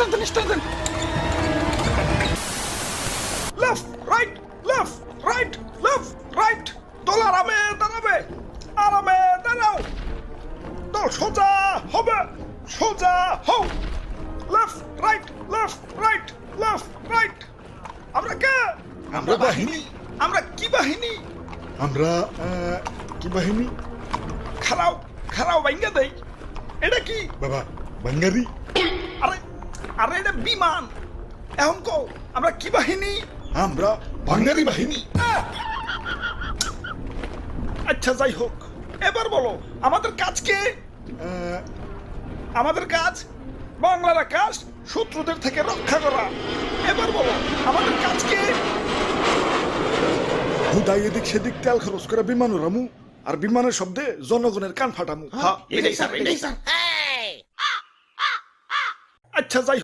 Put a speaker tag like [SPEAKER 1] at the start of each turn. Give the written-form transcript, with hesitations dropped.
[SPEAKER 1] start left right left right left right দল আরামে দাঁড়াও দল সোজা হবে সোজা হও left right left right left right আমরা কে
[SPEAKER 2] আমরা বাহিনী
[SPEAKER 1] আমরা কি বাহিনী
[SPEAKER 2] আমরা কি বাহিনী
[SPEAKER 1] খারাও ভাঙ্গা দেই এটা কি
[SPEAKER 2] বাবা বাঙ্গারি
[SPEAKER 1] আরে আরে এটা বিমান এখন কও আমরা কি বাহিনী
[SPEAKER 2] আমরা বাঙ্গারি বাহিনী
[SPEAKER 1] আচ্ছা যাই হোক এবার বলো আমাদের কাজ কি আমাদের কাজ বাংলার আকাশ শত্রুদের থেকে রক্ষা করা এবার বলো আমাদের কাজ কি
[SPEAKER 2] হুদাই এদিক সেদিক তেল খরচ করে বিমান উড়ামু আর বিমানের শব্দে জনগণের কান ফাটামু
[SPEAKER 1] আচ্ছা যাই